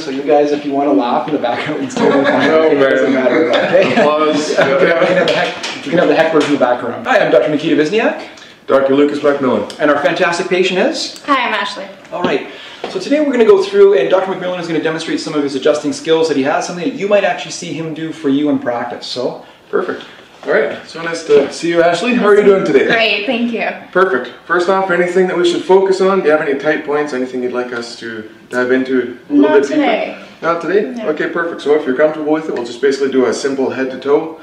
so you guys, if you want to laugh in the background, it's totally fine. No, It doesn't matter. Okay? Applause. You can have the hecklers in the background. Hi, I'm Dr. Nikita Vizniak. Dr. Lucas MacMillan. And our fantastic patient is? Hi, I'm Ashley. All right. So today we're going to go through, and Dr. MacMillan is going to demonstrate some of his adjusting skills that he has, something that you might actually see him do for you in practice. So, perfect. All right, so nice to see you, Ashley. How are you doing today? Great, thank you. Perfect. First off, anything that we should focus on? Do you have any tight points? Anything you'd like us to dive into a little bit deeper? Not today. Not today? No. Okay, perfect. So if you're comfortable with it, we'll just basically do a simple head to toe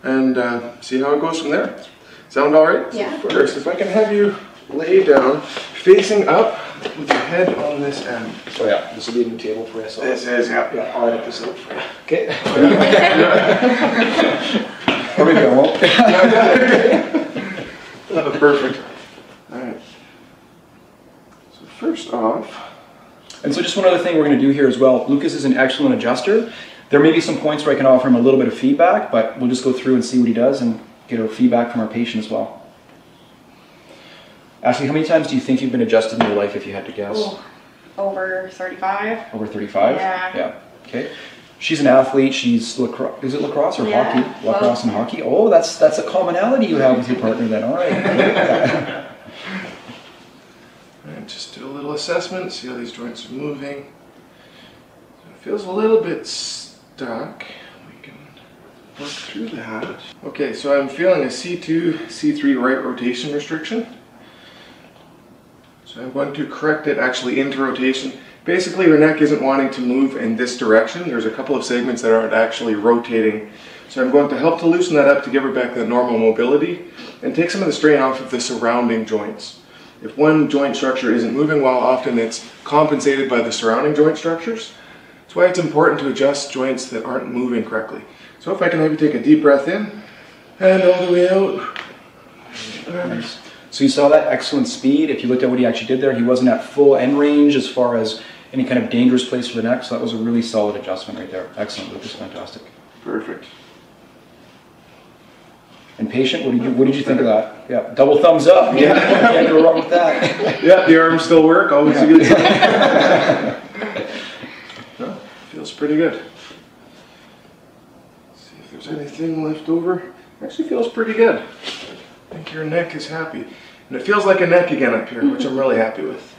and see how it goes from there. Sound all right? Yeah. First, if I can have you lay down, facing up with your head on this end. so yeah, this will be a new table for us. So This is, yeah. I'll edit this out for you. Okay. There we go. Perfect. All right. So first off, And so just one other thing we're going to do here as well. Lucas is an excellent adjuster. There may be some points where I can offer him a little bit of feedback, but we'll just go through and see what he does and get our feedback from our patient as well. Ashley, how many times do you think you've been adjusted in your life, if you had to guess? Ooh, over 35. Over 35? Yeah. Yeah. Okay. She's an athlete. She's lacrosse. Is it lacrosse or Yeah. hockey? Lacrosse and hockey. Oh, that's a commonality you have with your partner then. All right. and just do a little assessment, see how these joints are moving. It feels a little bit stuck. We can work through that. Okay, so I'm feeling a C2, C3 right rotation restriction. So I'm going to correct it actually into rotation. Basically, her neck isn't wanting to move in this direction. There's a couple of segments that aren't actually rotating. So I'm going to help to loosen that up to give her back that normal mobility and take some of the strain off of the surrounding joints. If one joint structure isn't moving well, often it's compensated by the surrounding joint structures. That's why it's important to adjust joints that aren't moving correctly. So if I can have you take a deep breath in and all the way out. Nice. So you saw that excellent speed. If you looked at what he actually did there, he wasn't at full end range as far as any kind of dangerous place for the neck. So that was a really solid adjustment right there. Excellent, Lucas. Fantastic. Perfect. And patient, what did you think of that? Yeah, double thumbs up. Yeah, can't go wrong with that. Yeah, the arms still work. Always a good sign. Well, feels pretty good. Let's see if there's anything left over. Actually feels pretty good. I think your neck is happy. And it feels like a neck again up here, which I'm really happy with.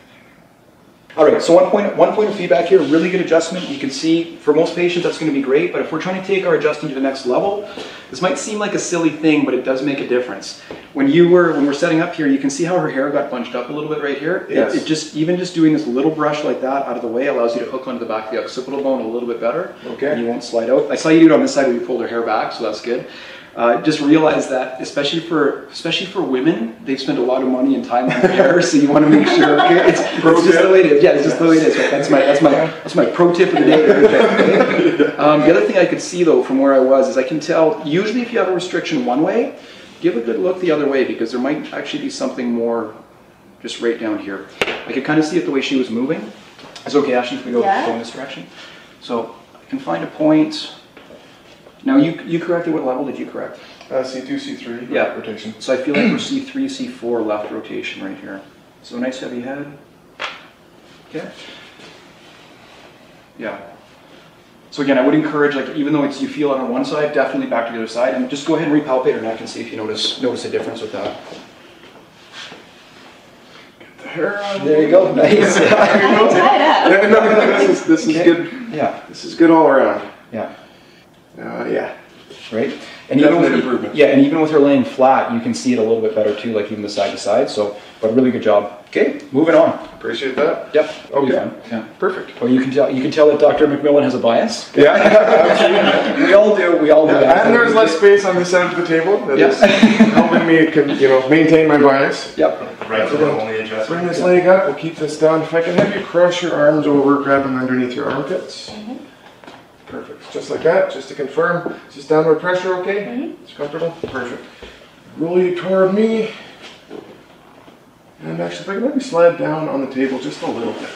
All right, so one point of feedback here, really good adjustment. You can see for most patients that's going to be great, but if we're trying to take our adjusting to the next level, this might seem like a silly thing, but it does make a difference. When we're setting up here, you can see how her hair got bunched up a little bit right here. Yes. Even just doing this little brush like that out of the way allows you to hook onto the back of the occipital bone a little bit better. Okay. And you won't slide out. I saw you do it on this side where you pulled her hair back, so that's good. Just realize that, especially for women, they've spent a lot of money and time on their hair, so you want to make sure. Okay, it's just the way it is. Yeah, it's just the way it is. Right? That's my pro tip of the day. Right there, okay? The other thing I could see though from where I was is I can tell. Usually, if you have a restriction one way, give a good look the other way because there might actually be something more, just right down here. I could kind of see it the way she was moving. It's okay, Ashley, if we go in this direction. So I can find a point. Now you corrected, what level did you correct? C2, C3, Yeah. rotation. So I feel like we're C3, C4 left rotation right here. So nice heavy head. Okay. Yeah. So again, I would encourage, like, even though you feel it on one side, definitely back to the other side, and just go ahead and repalpate her neck and see if you notice a difference with that. Get the hair on. There you go. Nice. I tied up. Yeah, no, this is good. Yeah. This is good all around. Yeah. Yeah. Right? And Definite improvement. Yeah, and even with her laying flat, you can see it a little bit better too, like even the side to side. So, but really good job. Okay, moving on. Appreciate that. Yep. Okay. Yeah. Perfect. Well, you can tell that Dr. MacMillan has a bias. Yeah, absolutely. We all do. We all do. And there's less space on this side of the table. That is helping me, maintain my bias. Yep. Right for the only adjustment. Bring this leg up. We'll keep this down. If I can have you cross your arms over, grab them underneath your armpits. Perfect. Just like that. Just to confirm. Is this downward pressure okay? It's comfortable? Perfect. Roll you toward me. And actually, if I can let me slide down on the table just a little bit.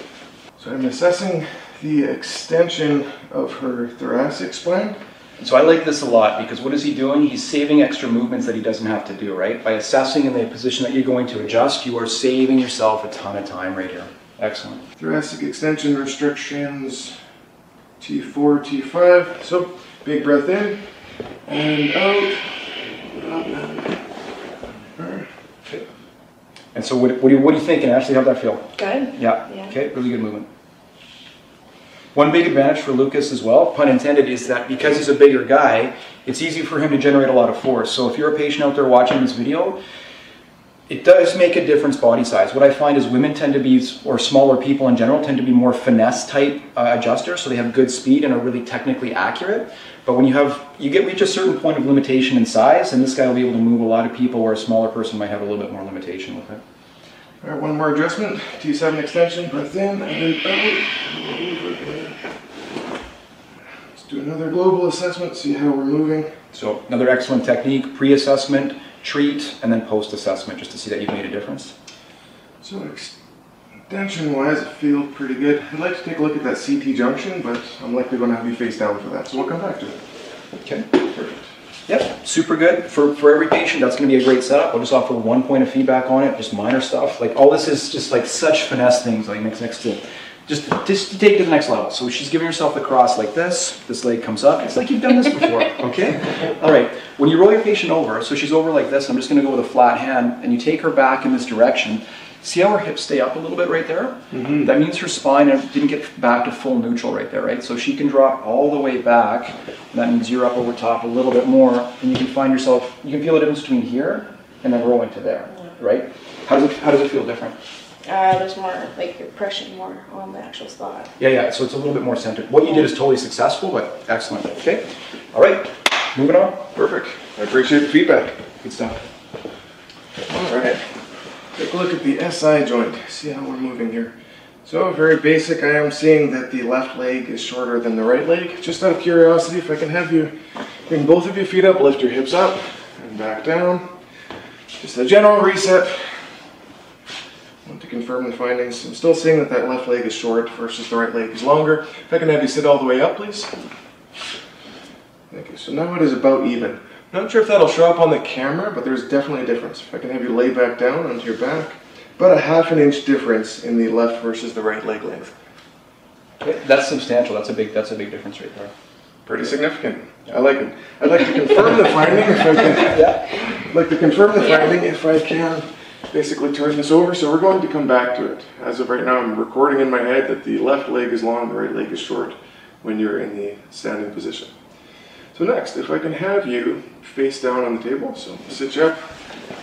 So I'm assessing the extension of her thoracic spine. So I like this a lot because what is he doing? He's saving extra movements that he doesn't have to do, right? By assessing in the position that you're going to adjust, you are saving yourself a ton of time right here. Excellent. Thoracic extension restrictions. T4, T5. So big breath in and out. And so what are you thinking, Ashley? How'd that feel? Good. Yeah. Yeah. Okay, really good movement. One big advantage for Lucas as well, pun intended, is that because he's a bigger guy, it's easy for him to generate a lot of force. So if you're a patient out there watching this video, it does make a difference body size. What I find is women tend to be, or smaller people in general, tend to be more finesse type adjusters, so they have good speed and are really technically accurate. But when you reach a certain point of limitation in size, and this guy will be able to move a lot of people where a smaller person might have a little bit more limitation with it. All right, one more adjustment. T7 extension, breath in and out. Let's do another global assessment, see how we're moving. So another excellent technique, pre-assessment, treat, and then post-assessment, just to see that you've made a difference. So extension-wise, it feels pretty good. I'd like to take a look at that CT junction, but I'm likely going to have you face down for that, so we'll come back to it. Okay. Perfect. Yep, super good. For every patient, that's going to be a great setup. I'll just offer 1 point of feedback on it, just minor stuff. Like all this is just like such finesse things, like next to, just to take it to the next level. So she's giving herself the cross like this leg comes up. It's like you've done this before, okay? All right, when you roll your patient over, so she's over like this, I'm just going to go with a flat hand, and you take her back in this direction. See how her hips stay up a little bit right there? Mm-hmm. That means her spine didn't get back to full neutral right there, right? So she can drop all the way back, and that means you're up over top a little bit more, and you can find yourself, you can feel the difference between here and then rolling to there, right? How does it feel different? There's more, like you're pushing more on the actual spot. Yeah, so it's a little bit more centered. What you did is totally successful, but excellent. Okay, all right, moving on. Perfect. I appreciate the feedback. Good stuff. All right. Take a look at the SI joint, see how we're moving here. So very basic, I am seeing that the left leg is shorter than the right leg. Just out of curiosity, if I can have you bring both of your feet up, lift your hips up and back down. Just a general reset. I want to confirm the findings. I'm still seeing that that left leg is short versus the right leg is longer. If I can have you sit all the way up, please. Thank you. So now it is about even. Not sure if that'll show up on the camera, but there's definitely a difference. If I can have you lay back down onto your back, about a ½ an inch difference in the left versus the right leg length. Okay, that's substantial. That's a big difference right there. Pretty significant. I like it. I'd like to confirm the finding if I can. Yeah. I'd like to confirm the finding if I can. Basically turn this over, so we're going to come back to it. As of right now, I'm recording in my head that the left leg is long, the right leg is short when you're in the standing position. So next, if I can have you face down on the table, so sit you up.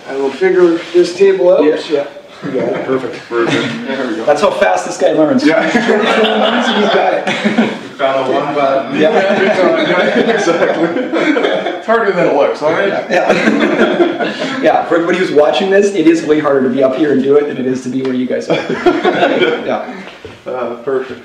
I will figure this table out. Yes, yeah. You got it. Perfect. There we go. That's how fast this guy learns. Yeah. He's got it. Found the one button. Yeah. Exactly. It's harder than it looks, all right? Yeah. Yeah, for everybody who's watching this, it is way harder to be up here and do it than it is to be where you guys are. Yeah. Perfect.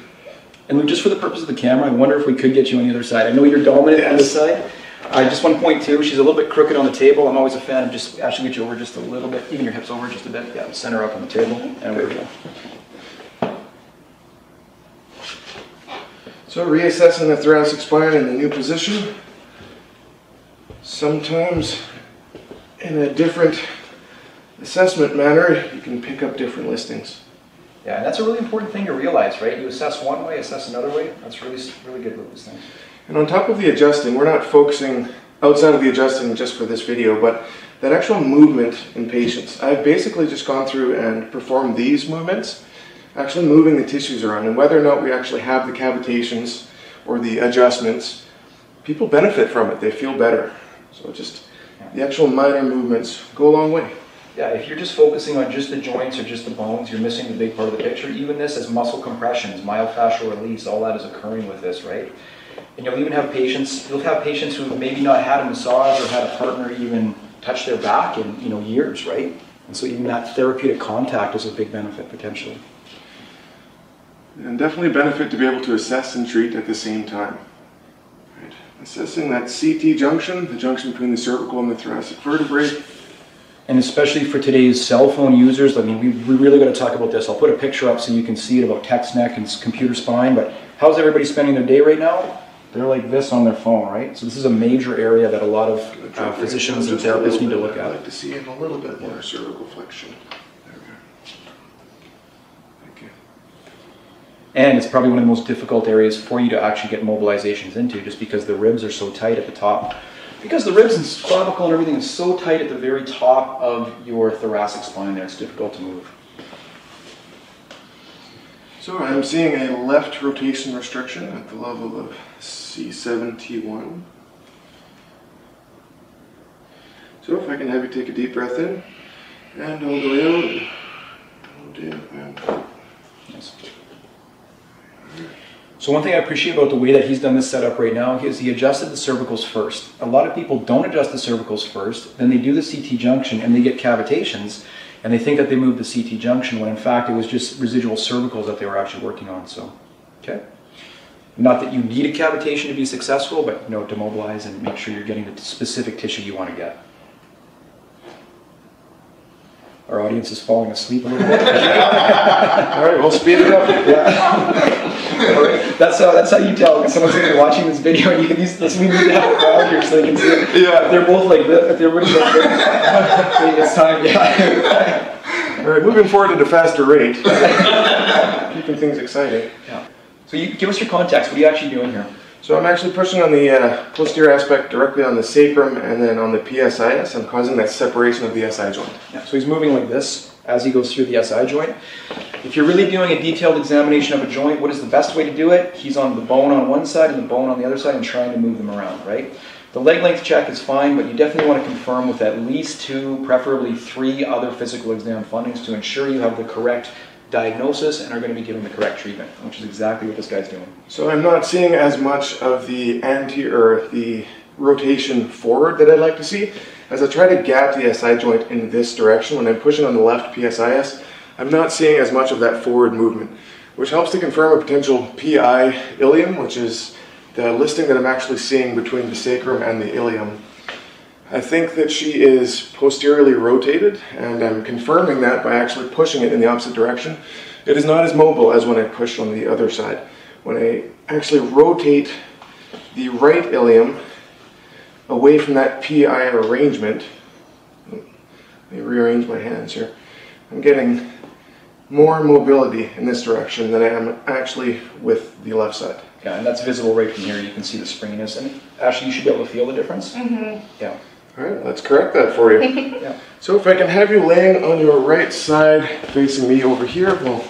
And just for the purpose of the camera, I wonder if we could get you on the other side. I know you're dominant on this side. Just one point too, she's a little bit crooked on the table. I'm always a fan of just actually get you over just a little bit, even your hips over just a bit. Yeah, center up on the table, and there we go. So reassessing the thoracic spine in a new position. Sometimes in a different assessment manner, you can pick up different listings. Yeah, and that's a really important thing to realize, right? You assess one way, assess another way. That's really good with these things. And on top of the adjusting, we're not focusing outside of the adjusting just for this video, but that actual movement in patients. I've basically just gone through and performed these movements, actually moving the tissues around, and whether or not we actually have the cavitations or the adjustments, people benefit from it. They feel better. So just the actual minor movements go a long way. Yeah, if you're just focusing on just the joints or just the bones, you're missing the big part of the picture. Even this as muscle compressions, myofascial release, all that is occurring with this, right? And you'll even have patients, who have maybe not had a massage or had a partner even touch their back in years, right? And so even that therapeutic contact is a big benefit potentially. And definitely a benefit to be able to assess and treat at the same time. Right. Assessing that CT junction, the junction between the cervical and the thoracic vertebrae. And especially for today's cell phone users, I mean, we really got to talk about this. I'll put a picture up so you can see it about text neck and computer spine, but how's everybody spending their day right now? They're like this on their phone, right? So this is a major area that a lot of physicians and therapists need to look at. I'd like to see it a little bit more cervical flexion. There we go. Thank you. And it's probably one of the most difficult areas for you to actually get mobilizations into, just because the ribs are so tight at the top. Because the ribs and clavicle and everything is so tight at the very top of your thoracic spine there, it's difficult to move. So I'm seeing a left rotation restriction at the level of C7T1. So if I can have you take a deep breath in, and all the way out, hold in, and Nice. So one thing I appreciate about the way that he's done this setup right now is he adjusted the cervicals first. A lot of people don't adjust the cervicals first, then they do the CT junction and they get cavitations, and they think that they moved the CT junction when in fact it was just residual cervicals that they were actually working on. So, okay. Not that you need a cavitation to be successful, but to mobilize and make sure you're getting the specific tissue you want to get. Our audience is falling asleep a little bit. all right, we'll speed it up. Yeah. All right. That's how you tell, because someone's going to be watching this video and you can use this. We need to have a crowd here so they can see it. Yeah. If they're both like this, if they're really like this, it's time, yeah. All right, moving forward at a faster rate. Keeping things exciting. Yeah. So you give us your context. What are you actually doing here? So I'm actually pushing on the posterior aspect directly on the sacrum and then on the PSIS. I'm causing that separation of the SI joint. Yeah, so he's moving like this as he goes through the SI joint. If you're really doing a detailed examination of a joint, what is the best way to do it? He's on the bone on one side and the bone on the other side and trying to move them around, right? The leg length check is fine, but you definitely want to confirm with at least 2, preferably 3 other physical exam findings to ensure you have the correct diagnosis and are going to be given the correct treatment, which is exactly what this guy's doing. So I'm not seeing as much of the the rotation forward that I'd like to see. As I try to gap the SI joint in this direction, when I'm pushing on the left PSIS, I'm not seeing as much of that forward movement, which helps to confirm a potential PI ilium, which is the listing that I'm actually seeing between the sacrum and the ilium. I think that she is posteriorly rotated, and I'm confirming that by actually pushing it in the opposite direction. It is not as mobile as when I push on the other side. When I actually rotate the right ilium away from that PI arrangement, let me rearrange my hands here, I'm getting more mobility in this direction than I am actually with the left side. Yeah, and that's visible right from here. You can see the springiness. And Ashley, you should be able to feel the difference. Mm-hmm. Yeah. All right, let's correct that for you. Yeah. So if I can have you laying on your right side, facing me over here, well,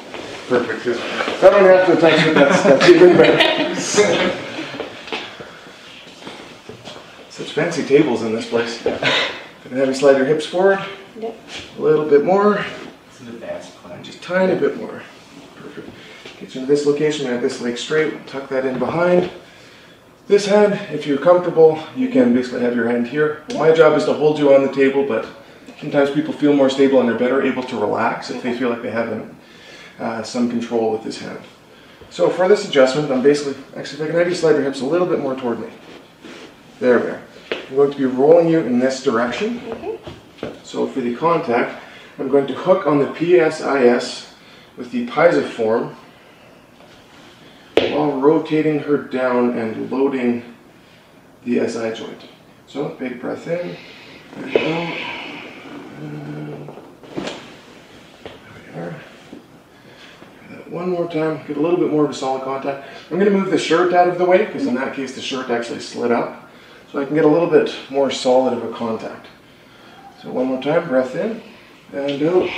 perfect. If I don't have to touch it, that's even better. Such fancy tables in this place. Can I have you slide your hips forward? Yep. A little bit more. It's an advanced plan. Just tiny bit more. Perfect. Get you into this location, have this leg straight, tuck that in behind. This hand, if you're comfortable, you can basically have your hand here. My job is to hold you on the table, but sometimes people feel more stable and they're better able to relax if they feel like they have some control with this hand. So for this adjustment, I'm basically, actually if I can have you slide your hips a little bit more toward me. There we are. I'm going to be rolling you in this direction. So for the contact, I'm going to hook on the PSIS with the piezoform while rotating her down and loading the SI joint. So big breath in, and out, and there we are. One more time, get a little bit more of a solid contact. I'm going to move the shirt out of the way, because in that case the shirt actually slid up. So I can get a little bit more solid of a contact. So one more time, breath in, and out.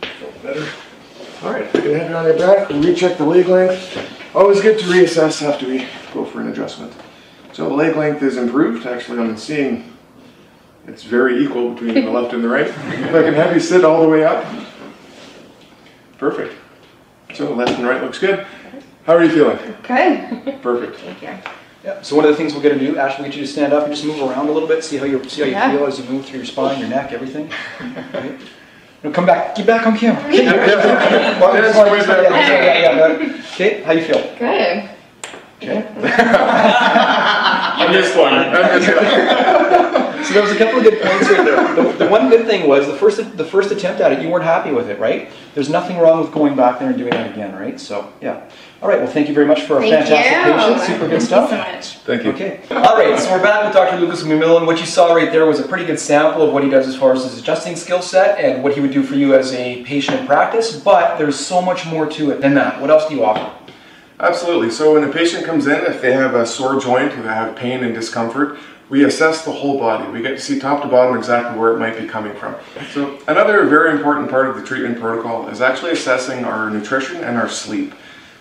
Feel better. Alright, if I can have you on your back, we'll recheck the leg length. Always good to reassess after we go for an adjustment. So the leg length is improved. Actually, I'm seeing it's very equal between the left and the right. If I can have you sit all the way up. Perfect. So left and right looks good. How are you feeling? Good. Perfect. Thank you. Yeah. So one of the things we're going to do, Ashley, we'll get you to stand up and just move around a little bit. See how you feel as you move through your spine, your neck, everything. Right? No, come back. Get back on camera. Okay. Okay. How you feel? Good. Okay. I missed one. So there was a couple of good points right there. The one good thing was the first attempt at it, you weren't happy with it, right? There's nothing wrong with going back there and doing that again, right? So yeah. All right. Well, thank you very much for a fantastic patient. Super good stuff. Thank you so much. Thank you. Okay. All right. So we're back with Dr. Lucas MacMillan. What you saw right there was a pretty good sample of what he does as far as his adjusting skill set and what he would do for you as a patient in practice. But there's so much more to it than that. What else do you offer? Absolutely. So when a patient comes in, if they have a sore joint, if they have pain and discomfort, we assess the whole body. We get to see top to bottom exactly where it might be coming from. So another very important part of the treatment protocol is actually assessing our nutrition and our sleep.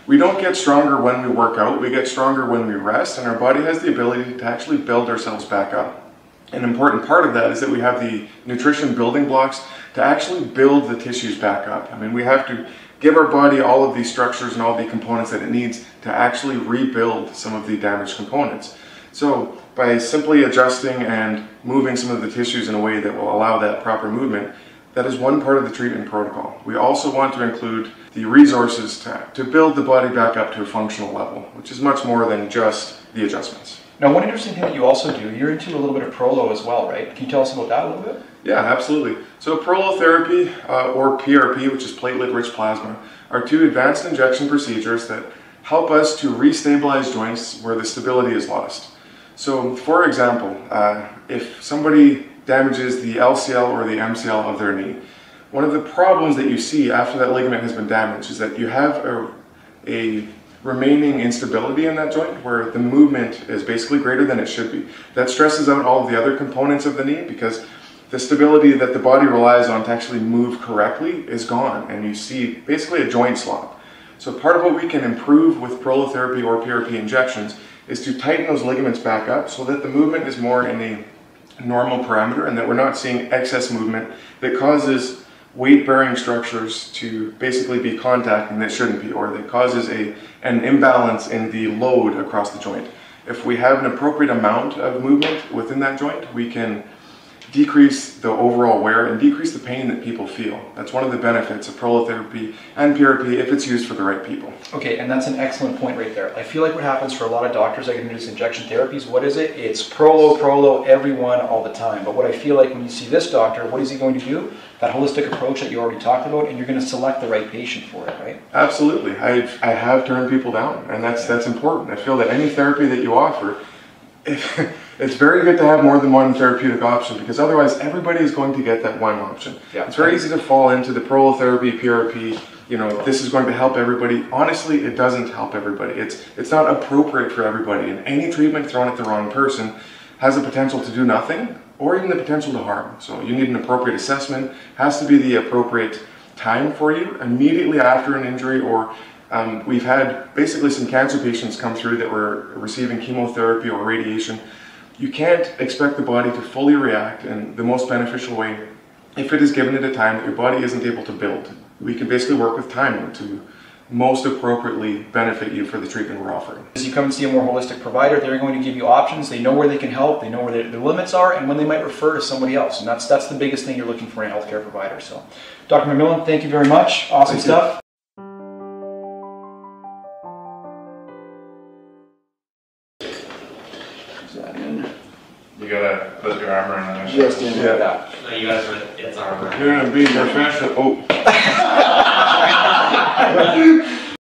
We don't get stronger when we work out, we get stronger when we rest, and our body has the ability to actually build ourselves back up. An important part of that is that we have the nutrition building blocks to actually build the tissues back up. I mean, we have to give our body all of these structures and all the components that it needs to actually rebuild some of the damaged components. So by simply adjusting and moving some of the tissues in a way that will allow that proper movement, that is one part of the treatment protocol. We also want to include the resources to build the body back up to a functional level, which is much more than just the adjustments. Now, one interesting thing that you also do, you're into a little bit of prolo as well, right? Can you tell us about that a little bit? Yeah, absolutely. So prolotherapy or PRP, which is platelet-rich plasma, are two advanced injection procedures that help us to restabilize joints where the stability is lost. So, for example, if somebody damages the LCL or the MCL of their knee, one of the problems that you see after that ligament has been damaged is that you have a remaining instability in that joint where the movement is basically greater than it should be. That stresses out all of the other components of the knee because the stability that the body relies on to actually move correctly is gone, and you see basically a joint slop. So part of what we can improve with prolotherapy or PRP injections is to tighten those ligaments back up so that the movement is more in a normal parameter and that we're not seeing excess movement that causes weight-bearing structures to basically be contacting that shouldn't be, or that causes an imbalance in the load across the joint. If we have an appropriate amount of movement within that joint, we can decrease the overall wear and decrease the pain that people feel. That's one of the benefits of prolotherapy and PRP if it's used for the right people. Okay, and that's an excellent point right there. I feel like what happens for a lot of doctors that get into these injection therapies, what is it? It's prolo, everyone, all the time. But what I feel like when you see this doctor, what is he going to do? That holistic approach that you already talked about, and you're going to select the right patient for it, right? Absolutely. I have turned people down, and that's important. I feel that any therapy that you offer, it's very good to have more than one therapeutic option because otherwise everybody is going to get that one option. Yeah. It's very easy to fall into the prolotherapy, PRP, you know, this is going to help everybody. Honestly, it doesn't help everybody. It's not appropriate for everybody, and any treatment thrown at the wrong person has the potential to do nothing or even the potential to harm. So you need an appropriate assessment, has to be the appropriate time for you immediately after an injury, or we've had basically some cancer patients come through that were receiving chemotherapy or radiation. You can't expect the body to fully react in the most beneficial way if it is given at a time that your body isn't able to build. We can basically work with timing to most appropriately benefit you for the treatment we're offering. As you come and see a more holistic provider, they're going to give you options. They know where they can help, they know where their limits are, and when they might refer to somebody else. And that's the biggest thing you're looking for in a healthcare provider. So, Dr. MacMillan, thank you very much. Awesome stuff. You gotta put your armor in. Just in like that. No, you guys put its armor. You're gonna be professional. Oh.